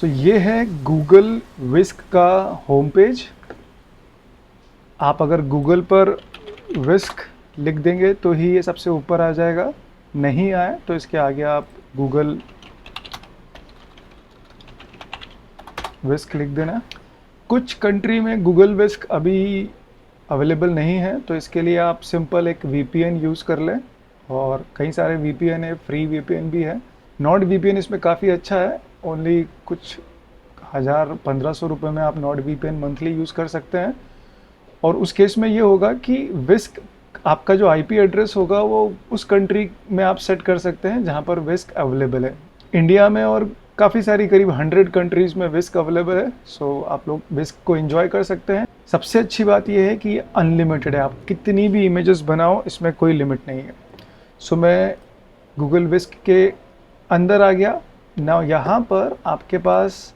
सो ये है गूगल विस्क का होम पेज। आप अगर गूगल पर विस्क लिख देंगे तो ही ये सबसे ऊपर आ जाएगा, नहीं आए तो इसके आगे आप गूगल विस्क लिख देना। कुछ कंट्री में गूगल विस्क अभी अवेलेबल नहीं है, तो इसके लिए आप सिंपल एक वीपीएन यूज़ कर लें, और कई सारे वीपीएन है, फ्री वीपीएन भी है। नॉट वीपीएन इसमें काफ़ी अच्छा है, ओनली कुछ 1000-1500 रुपये में आप नॉट वीपीएन मंथली यूज़ कर सकते हैं। और उस केस में ये होगा कि विस्क आपका जो आईपी एड्रेस होगा वो उस कंट्री में आप सेट कर सकते हैं जहाँ पर विस्क अवेलेबल है। इंडिया में और काफ़ी सारी करीब 100 कंट्रीज़ में विस्क अवेलेबल है, सो आप लोग विस्क को एंजॉय कर सकते हैं। सबसे अच्छी बात यह है कि ये अनलिमिटेड है, आप कितनी भी इमेजेस बनाओ, इसमें कोई लिमिट नहीं है। सो मैं गूगल विस्क के अंदर आ गया ना। यहाँ पर आपके पास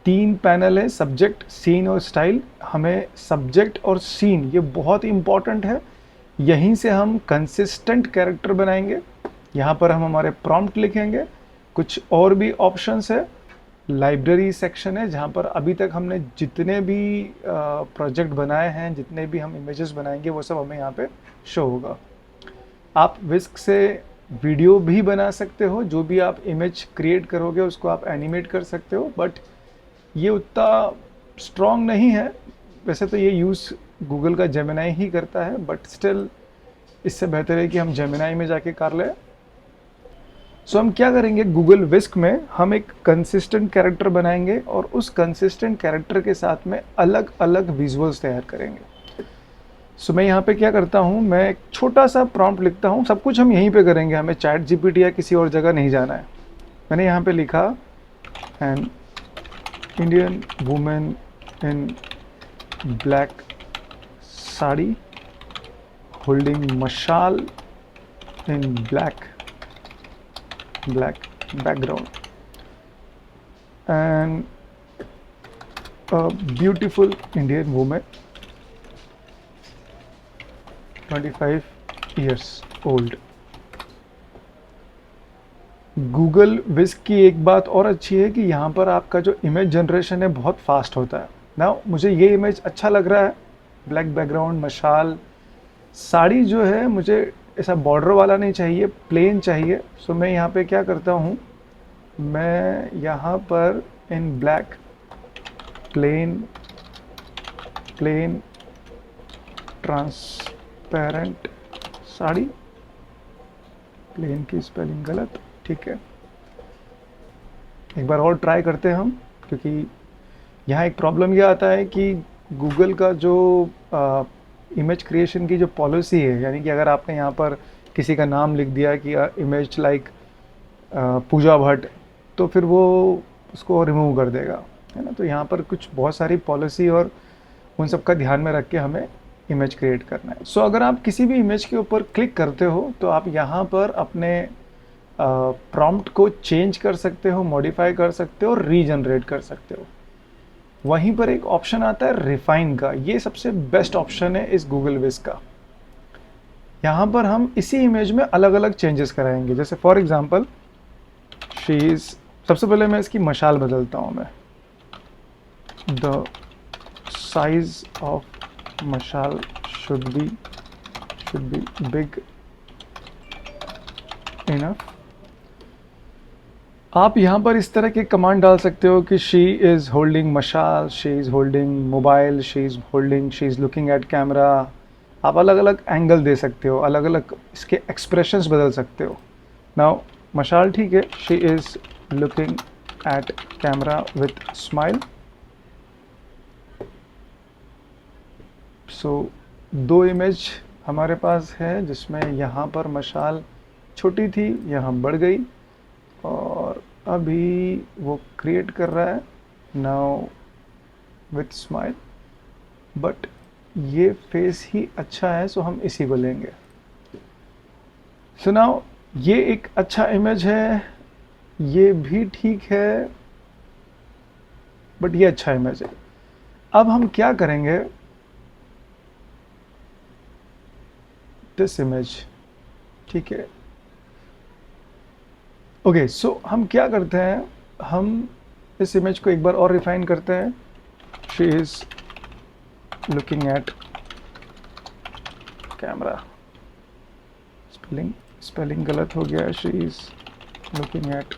3 पैनल है, सब्जेक्ट, सीन और स्टाइल। हमें सब्जेक्ट और सीन ये बहुत इंपॉर्टेंट है, यहीं से हम कंसिस्टेंट कैरेक्टर बनाएंगे। यहाँ पर हम हमारे प्रॉम्प्ट लिखेंगे। कुछ और भी ऑप्शंस है, लाइब्रेरी सेक्शन है जहाँ पर अभी तक हमने जितने भी प्रोजेक्ट बनाए हैं, जितने भी हम इमेजेस बनाएंगे वो सब हमें यहाँ पे शो होगा। आप विस्क से वीडियो भी बना सकते हो, जो भी आप इमेज क्रिएट करोगे उसको आप एनिमेट कर सकते हो, बट ये उतना स्ट्रॉन्ग नहीं है। वैसे तो ये यूज़ गूगल का जेमिनाई ही करता है, बट स्टिल इससे बेहतर है कि हम जेमिनाई में जाके कर लें। सो हम क्या करेंगे, गूगल विस्क में हम एक कंसिस्टेंट कैरेक्टर बनाएंगे और उस कंसिस्टेंट कैरेक्टर के साथ में अलग अलग विजुअल्स तैयार करेंगे। सो मैं यहाँ पे क्या करता हूँ, मैं एक छोटा सा प्रॉम्प्ट लिखता हूँ। सब कुछ हम यहीं पे करेंगे, हमें चैट जीपीटी या किसी और जगह नहीं जाना है। मैंने यहाँ पे लिखा an Indian women in black sari holding mashaal in black background and a beautiful Indian woman 25 years old। Google Whisk की एक बात और अच्छी है कि यहाँ पर आपका जो इमेज जनरेशन है बहुत फास्ट होता है ना। मुझे ये इमेज अच्छा लग रहा है, ब्लैक बैकग्राउंड, मशाल, साड़ी जो है मुझे ऐसा बॉर्डर वाला नहीं चाहिए, प्लेन चाहिए। सो मैं यहाँ पे क्या करता हूँ, मैं यहाँ पर in black plain transparent sari, plain की स्पेलिंग गलत, ठीक है। एक बार और ट्राई करते हैं हम, क्योंकि यहाँ एक प्रॉब्लम ये आता है कि गूगल का जो इमेज क्रिएशन की जो पॉलिसी है, यानी कि अगर आपने यहाँ पर किसी का नाम लिख दिया कि इमेज लाइक पूजा भट्ट, तो फिर वो उसको रिमूव कर देगा, है ना। तो यहाँ पर कुछ बहुत सारी पॉलिसी और उन सब का ध्यान में रख के हमें इमेज क्रिएट करना है। सो अगर आप किसी भी इमेज के ऊपर क्लिक करते हो तो आप यहाँ पर अपने प्रॉम्प्ट को चेंज कर सकते हो, मॉडिफाई कर सकते हो, रीजनरेट कर सकते हो। वहीं पर एक ऑप्शन आता है रिफाइन का, ये सबसे बेस्ट ऑप्शन है इस गूगल विस्क का। यहाँ पर हम इसी इमेज में अलग अलग चेंजेस कराएंगे। जैसे फॉर एग्जांपल शी इज, सबसे पहले मैं इसकी मशाल बदलता हूँ, मैं द साइज ऑफ मशाल शुड बी बिग इनफ। आप यहाँ पर इस तरह के कमांड डाल सकते हो कि शी इज़ होल्डिंग मशाल, she is holding mobile, she is looking at camera. आप अलग अलग एंगल दे सकते हो, अलग अलग इसके एक्सप्रेशंस बदल सकते हो। नाउ मशाल ठीक है, she is looking at camera with smile. So 2 image हमारे पास है जिसमें यहाँ पर मशाल छोटी थी, यहाँ बढ़ गई, और अभी वो क्रिएट कर रहा है नाउ विथ स्माइल, बट ये फेस ही अच्छा है, सो हम इसी को लेंगे। सो नाउ ये एक अच्छा इमेज है, ये भी ठीक है, बट ये अच्छा इमेज है। अब हम क्या करेंगे, दिस इमेज, ठीक है, ओके। सो हम क्या करते हैं, हम इस इमेज को एक बार और रिफाइन करते हैं। She is looking at camera, spelling गलत हो गया है, she is looking at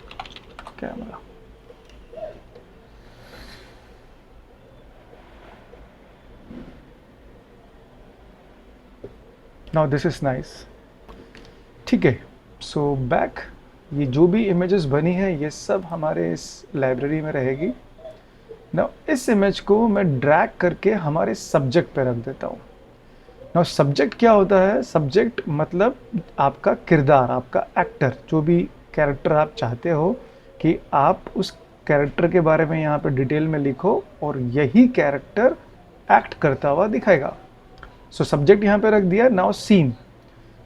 camera. Now this is nice. ठीक है, सो बैक, ये जो भी इमेजेस बनी है ये सब हमारे इस लाइब्रेरी में रहेगी। नाउ इस इमेज को मैं ड्रैग करके हमारे सब्जेक्ट पे रख देता हूँ। नाउ सब्जेक्ट क्या होता है? सब्जेक्ट मतलब आपका किरदार, आपका एक्टर, जो भी कैरेक्टर आप चाहते हो कि आप उस कैरेक्टर के बारे में यहाँ पे डिटेल में लिखो और यही कैरेक्टर एक्ट करता हुआ दिखाएगा। सो सब्जेक्ट यहाँ पे रख दिया। नाउ सीन,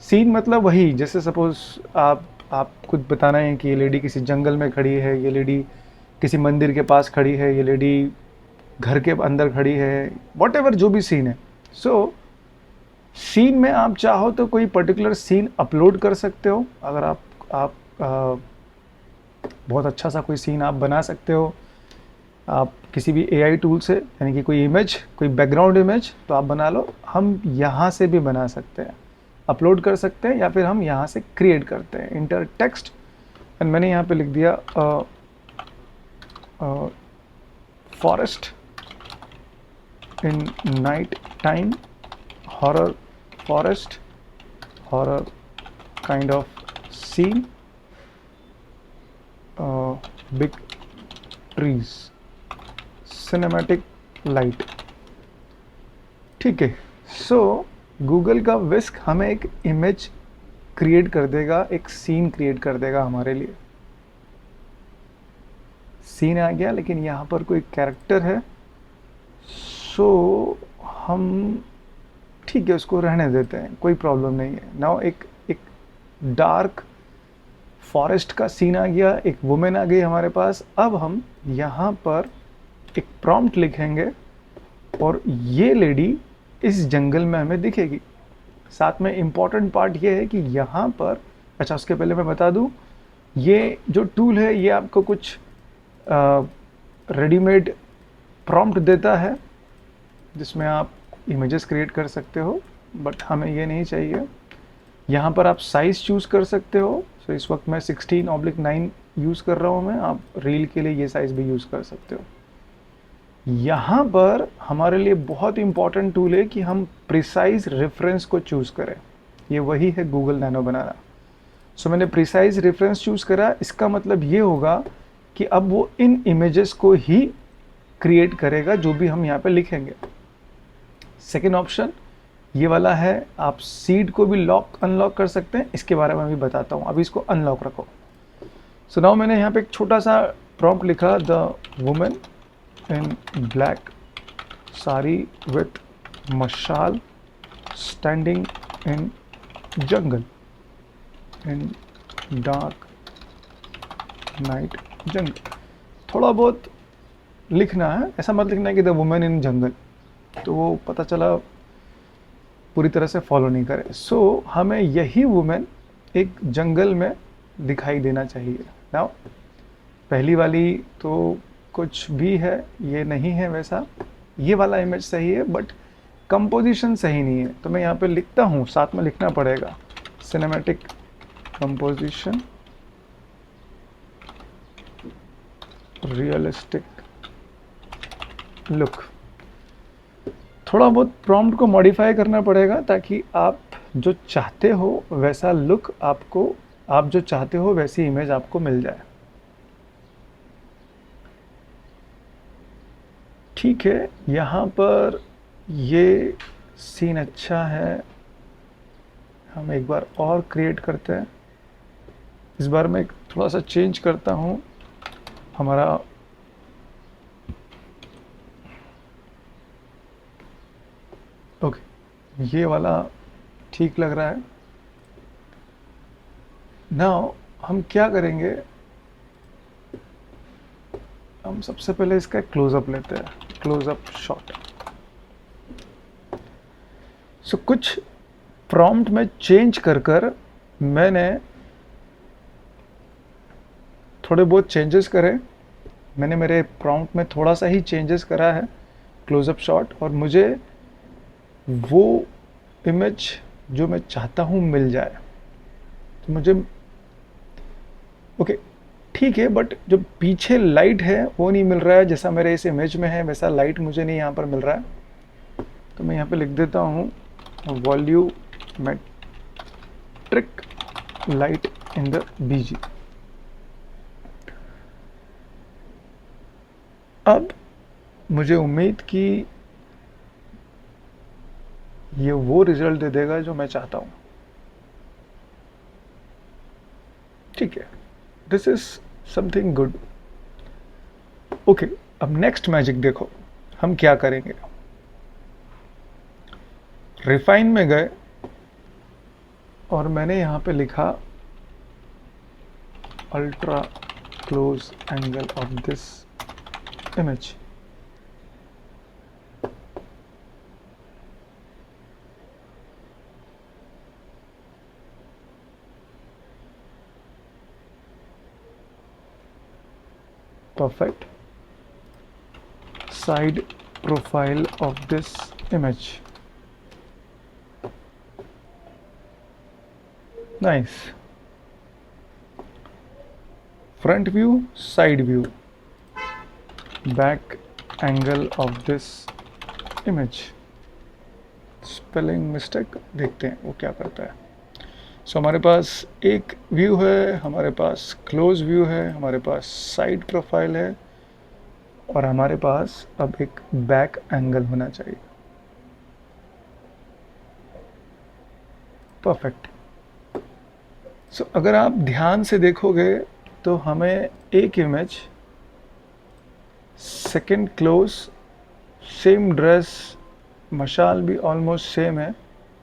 सीन मतलब वही, जैसे सपोज आप खुद बताना है कि ये लेडी किसी जंगल में खड़ी है, ये लेडी किसी मंदिर के पास खड़ी है, ये लेडी घर के अंदर खड़ी है, वॉट जो भी सीन है। सो सीन में आप चाहो तो कोई पर्टिकुलर सीन अपलोड कर सकते हो। अगर आप बहुत अच्छा सा कोई सीन आप बना सकते हो, आप किसी भी AI टूल से, यानी कि कोई इमेज, कोई बैकग्राउंड इमेज तो आप बना लो। हम यहाँ से भी बना सकते हैं, अपलोड कर सकते हैं, या फिर हम यहाँ से क्रिएट करते हैं। इंटर टेक्स्ट, एंड मैंने यहाँ पे लिख दिया forest in night time, horror forest, horror kind of scene, big trees, cinematic light. ठीक है, सो गूगल का विस्क हमें एक इमेज क्रिएट कर देगा, एक सीन क्रिएट कर देगा हमारे लिए। सीन आ गया, लेकिन यहाँ पर कोई कैरेक्टर है, सो हम ठीक है उसको रहने देते हैं, कोई प्रॉब्लम नहीं है। नाउ एक डार्क फॉरेस्ट का सीन आ गया, एक वुमेन आ गई हमारे पास। अब हम यहाँ पर एक प्रॉम्प्ट लिखेंगे और ये लेडी इस जंगल में हमें दिखेगी। साथ में इम्पॉर्टेंट पार्ट ये है कि यहाँ पर, अच्छा उसके पहले मैं बता दूँ, ये जो टूल है ये आपको कुछ रेडीमेड प्रॉम्प्ट देता है जिसमें आप इमेजेस क्रिएट कर सकते हो, बट हमें ये नहीं चाहिए। यहाँ पर आप साइज़ चूज़ कर सकते हो। सो इस वक्त मैं 16:9 यूज़ कर रहा हूँ मैं, आप रील के लिए ये साइज़ भी यूज़ कर सकते हो। यहाँ पर हमारे लिए बहुत इंपॉर्टेंट टूल है कि हम प्रिसाइज रेफरेंस को चूज़ करें। ये वही है गूगल नैनो बनाना। सो मैंने प्रिसाइज रेफरेंस चूज़ करा। इसका मतलब ये होगा कि अब वो इन इमेजेस को ही क्रिएट करेगा जो भी हम यहाँ पे लिखेंगे। सेकेंड ऑप्शन ये वाला है, आप सीड को भी लॉक अनलॉक कर सकते हैं, इसके बारे में भी बताता हूँ। अभी इसको अनलॉक रखो। सो नाउ मैंने यहाँ पे एक छोटा सा प्रॉम्प्ट लिखा, the women in black sari with mashaal standing in jungle, in dark night jungle. थोड़ा बहुत लिखना है, ऐसा मत लिखना है कि द वुमेन इन जंगल, तो वो पता चला पूरी तरह से फॉलो नहीं करे। सो हमें यही वुमेन एक जंगल में दिखाई देना चाहिए। नाउ पहली वाली तो कुछ भी है, ये नहीं है वैसा, ये वाला इमेज सही है बट कंपोजिशन सही नहीं है। तो मैं यहाँ पे लिखता हूँ, साथ में लिखना पड़ेगा, सिनेमैटिक कंपोजिशन, रियलिस्टिक लुक। थोड़ा बहुत प्रॉम्प्ट को मॉडिफाई करना पड़ेगा ताकि आप जो चाहते हो वैसा लुक आपको, आप जो चाहते हो वैसी इमेज आपको मिल जाए। ठीक है, यहाँ पर ये सीन अच्छा है, हम एक बार और क्रिएट करते हैं। इस बार मैं थोड़ा सा चेंज करता हूँ हमारा, ओके ये वाला ठीक लग रहा है। नाउ हम क्या करेंगे, हम सबसे पहले इसका क्लोजअप लेते हैं, क्लोजअप शॉट। सो कुछ प्रॉम्प्ट में चेंज कर मैंने थोड़े बहुत चेंजेस करे। मैंने मेरे प्रॉम्प्ट में थोड़ा सा ही चेंजेस करा है क्लोजअप शॉट, और मुझे वो इमेज जो मैं चाहता हूँ मिल जाए। तो मुझे ओके ठीक है, बट जो पीछे लाइट है वो नहीं मिल रहा है जैसा मेरे इस इमेज में है, वैसा लाइट मुझे नहीं यहाँ पर मिल रहा है। तो मैं यहाँ पे लिख देता हूँ वॉल्यूमेट्रिक लाइट इन द बीजी। अब मुझे उम्मीद कि ये वो रिजल्ट दे देगा जो मैं चाहता हूँ। ठीक है, this is something good. Okay, अब नेक्स्ट मैजिक देखो हम क्या करेंगे। रिफाइन में गए और मैंने यहाँ पे लिखा ultra close angle of this image. Perfect. Side profile of this image. Nice. Front view, side view, back angle of this image. Spelling mistake देखते हैं वो क्या करता है। सो हमारे पास एक व्यू है, हमारे पास क्लोज व्यू है, हमारे पास साइड प्रोफाइल है, और हमारे पास अब एक बैक एंगल होना चाहिए। परफेक्ट। सो अगर आप ध्यान से देखोगे तो हमें एक image, second close, same dress, मशाल भी ऑलमोस्ट सेम है,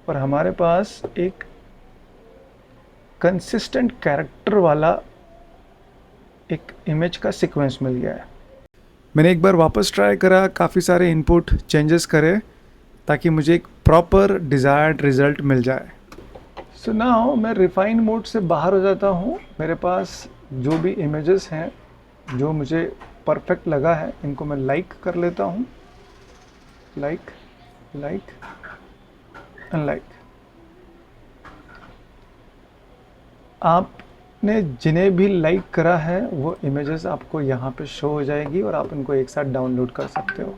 और हमारे पास एक कंसिस्टेंट कैरेक्टर वाला एक इमेज का सीक्वेंस मिल गया है। मैंने एक बार वापस ट्राई करा, काफ़ी सारे इनपुट चेंजेस करे ताकि मुझे एक प्रॉपर डिज़ायर्ड रिजल्ट मिल जाए। सो नाउ मैं रिफाइन मोड से बाहर हो जाता हूँ। मेरे पास जो भी इमेजेस हैं जो मुझे परफेक्ट लगा है, इनको मैं लाइक कर लेता हूँ, लाइक लाइक एंड लाइक। आपने जिन्हें भी लाइक करा है वो इमेजेस आपको यहाँ पे शो हो जाएगी और आप इनको एक साथ डाउनलोड कर सकते हो।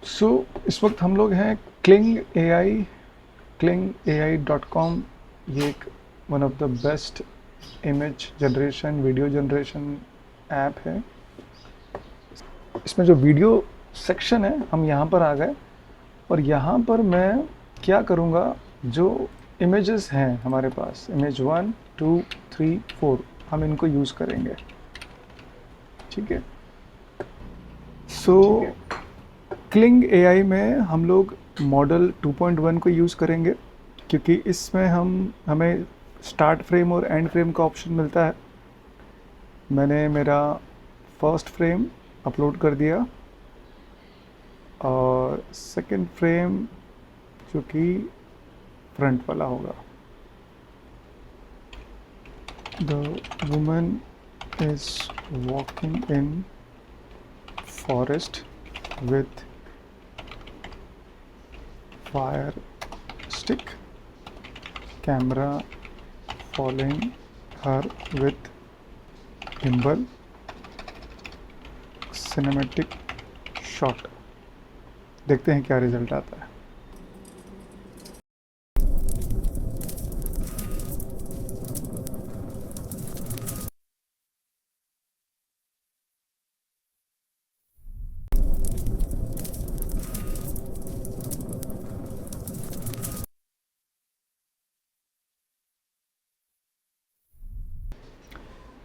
सो इस वक्त हम लोग हैं क्लिंग AI, klingai.com। ये एक one of the best image generation, video generation app है। इसमें जो वीडियो सेक्शन है, हम यहाँ पर आ गए, और यहाँ पर मैं क्या करूँगा, जो इमेजेस हैं हमारे पास, इमेज 1 2 3 4, हम इनको यूज़ करेंगे। ठीक है। सो क्लिंग AI में हम लोग मॉडल 2.1 को यूज़ करेंगे, क्योंकि इसमें हमें स्टार्ट फ्रेम और एंड फ्रेम का ऑप्शन मिलता है। मैंने मेरा फर्स्ट फ्रेम अपलोड कर दिया, और सेकंड फ्रेम जो कि फ्रंट वाला होगा। The woman is walking in forest with fire stick, camera following her with gimbal, cinematic shot. देखते हैं क्या रिजल्ट आता है।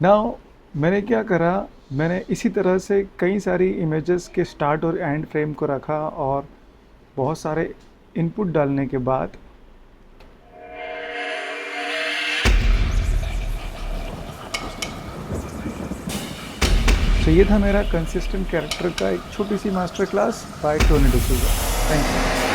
नाउ मैंने क्या करा, मैंने इसी तरह से कई सारी इमेजेस के स्टार्ट और एंड फ्रेम को रखा, और बहुत सारे इनपुट डालने के बाद तो ये था मेरा कंसिस्टेंट कैरेक्टर का एक छोटी सी master class by Tony D'Souza. Thank you.